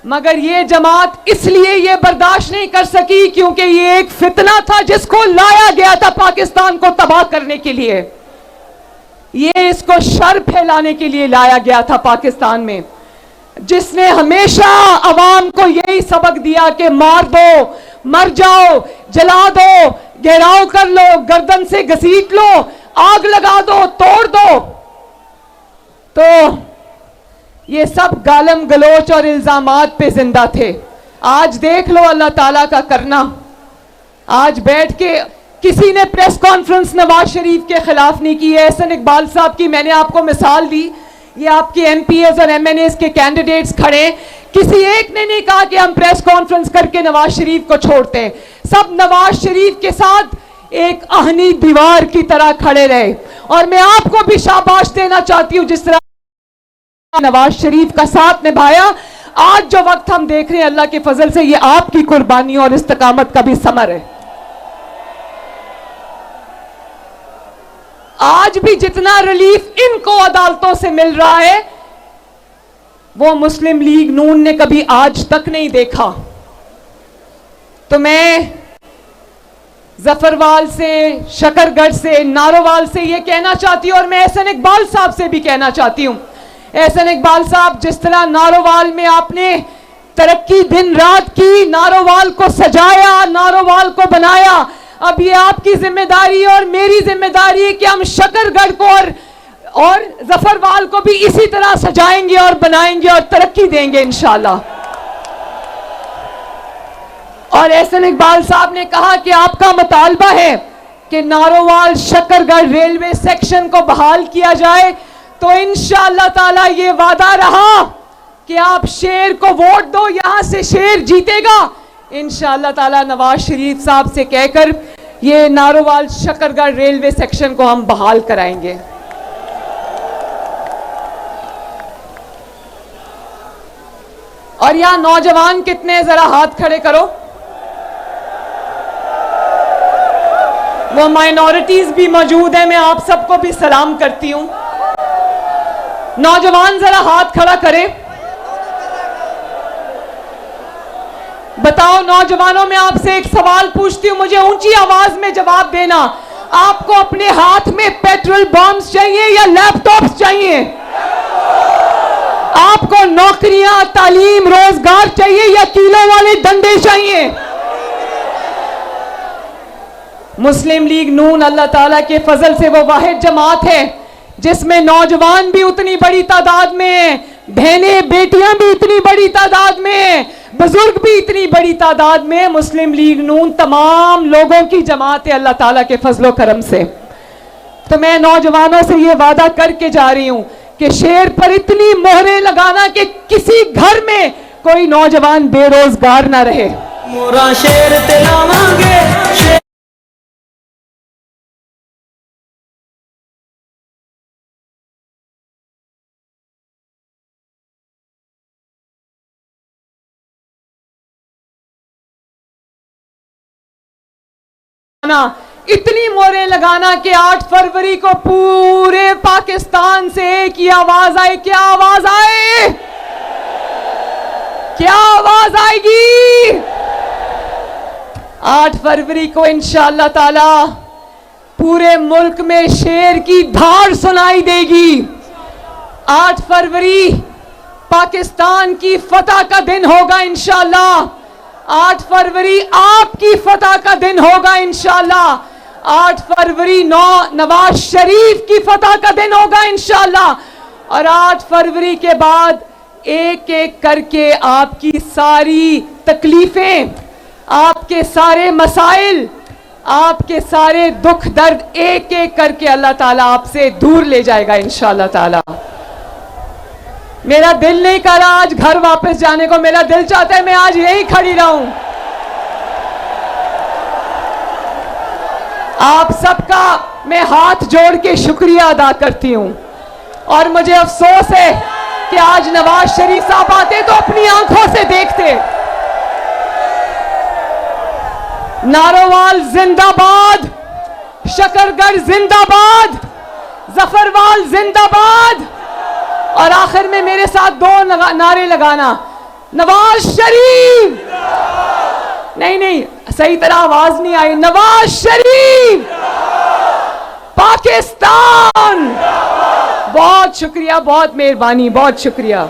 मगर ये जमात इसलिए ये बर्दाश्त नहीं कर सकी क्योंकि ये एक फितना था जिसको लाया गया था पाकिस्तान को तबाह करने के लिए। ये इसको शर फैलाने के लिए लाया गया था पाकिस्तान में, जिसने हमेशा अवाम को यही सबक दिया कि मार दो, मर जाओ, जला दो, घेराव कर लो, गर्दन से घसीट लो, आग लगा दो, तोड़ दो। तो ये सब गालम गलोच और इल्जामात पे जिंदा थे। आज देख लो अल्लाह ताला का करना। आज बैठ के किसी ने प्रेस कॉन्फ्रेंस नवाज शरीफ के खिलाफ नहीं की है। एहसन इकबाल साहब की मैंने आपको मिसाल दी, ये आपके एमपीएस और एमएनएस के कैंडिडेट्स खड़े, किसी एक ने नहीं कहा कि हम प्रेस कॉन्फ्रेंस करके नवाज शरीफ को छोड़ते हैं। सब नवाज शरीफ के साथ एक आहनी दीवार की तरह खड़े रहे। और मैं आपको भी शाबाश देना चाहती हूं जिस तरह नवाज शरीफ का साथ निभाया। आज जो वक्त हम देख रहे हैं अल्लाह के फजल से ये आपकी कुर्बानी और इस्तकामत का भी समर है। आज भी जितना रिलीफ इनको अदालतों से मिल रहा है वो मुस्लिम लीग नून ने कभी आज तक नहीं देखा। तो मैं जफरवाल से, शकरगढ़ से, नारोवाल से ये कहना चाहती हूं और मैं एहसन इकबाल साहब से भी कहना चाहती हूं। एहसन इकबाल साहब, जिस तरह नारोवाल में आपने तरक्की दिन रात की, नारोवाल को सजाया, नारोवाल को बनाया, अब ये आपकी जिम्मेदारी और मेरी जिम्मेदारी है कि हम शकरगढ़ को और जफरवाल को भी इसी तरह सजाएंगे और बनाएंगे और तरक्की देंगे इंशाल्लाह। और एहसन इकबाल साहब ने कहा कि आपका मुतालबा है कि नारोवाल शकरगढ़ रेलवे सेक्शन को बहाल किया जाए, तो इंशाअल्लाह ताला ये वादा रहा कि आप शेर को वोट दो, यहां से शेर जीतेगा। इंशाअल्लाह ताला नवाज शरीफ साहब से कहकर ये नारोवाल शकरगढ़ रेलवे सेक्शन को हम बहाल कराएंगे। और यहां नौजवान कितने, जरा हाथ खड़े करो। वो माइनॉरिटीज भी मौजूद है, मैं आप सबको भी सलाम करती हूं। नौजवान जरा हाथ खड़ा करें। बताओ नौजवानों, मैं आपसे एक सवाल पूछती हूं, मुझे ऊंची आवाज में जवाब देना। आपको अपने हाथ में पेट्रोल बॉम्ब्स चाहिए या लैपटॉप्स चाहिए? आपको नौकरियां, तालीम, रोजगार चाहिए या किलो वाले डंडे चाहिए? मुस्लिम लीग नून अल्लाह ताला के फजल से वो वाहिद जमात है जिसमें नौजवान भी उतनी बड़ी तादाद में, बहनें बेटियां भी इतनी बड़ी तादाद में, बुजुर्ग भी इतनी बड़ी तादाद में। मुस्लिम लीग नून तमाम लोगों की जमात है अल्लाह ताला के फजलो करम से। तो मैं नौजवानों से ये वादा करके जा रही हूं कि शेर पर इतनी मोहरें लगाना कि किसी घर में कोई नौजवान बेरोजगार ना रहे। मोरा शेर तेरा मांगे शेर इतनी मोहरें लगाना कि 8 फरवरी को पूरे पाकिस्तान से एक ही आवाज आए। क्या आवाज आए? क्या आवाज आएगी? 8 फरवरी को इंशाअल्लाह ताला पूरे मुल्क में शेर की धार सुनाई देगी। 8 फरवरी पाकिस्तान की फतह का दिन होगा इंशाअल्लाह। 8 फरवरी आपकी फतह का दिन होगा इंशाअल्लाह। 8 फरवरी नवाज शरीफ की फतह का दिन होगा इंशाअल्लाह। और 8 फरवरी के बाद एक एक करके आपकी सारी तकलीफें, आपके सारे मसाइल, आपके सारे दुख दर्द एक एक करके अल्लाह ताला आपसे दूर ले जाएगा इंशाअल्लाह ताला। मेरा दिल नहीं कर रहा आज घर वापस जाने को, मेरा दिल चाहता है मैं आज यहीं खड़ी रहूं। आप सबका मैं हाथ जोड़ के शुक्रिया अदा करती हूं। और मुझे अफसोस है कि आज नवाज शरीफ साहब आते तो अपनी आंखों से देखते। नारोवाल जिंदाबाद, शकरगढ़ जिंदाबाद, जफरवाल जिंदाबाद। और आखिर में मेरे साथ 2 नारे लगाना। नवाज शरीफ, नहीं, सही तरह आवाज नहीं आई। नवाज शरीफ, पाकिस्तान। बहुत शुक्रिया, बहुत मेहरबानी, बहुत शुक्रिया।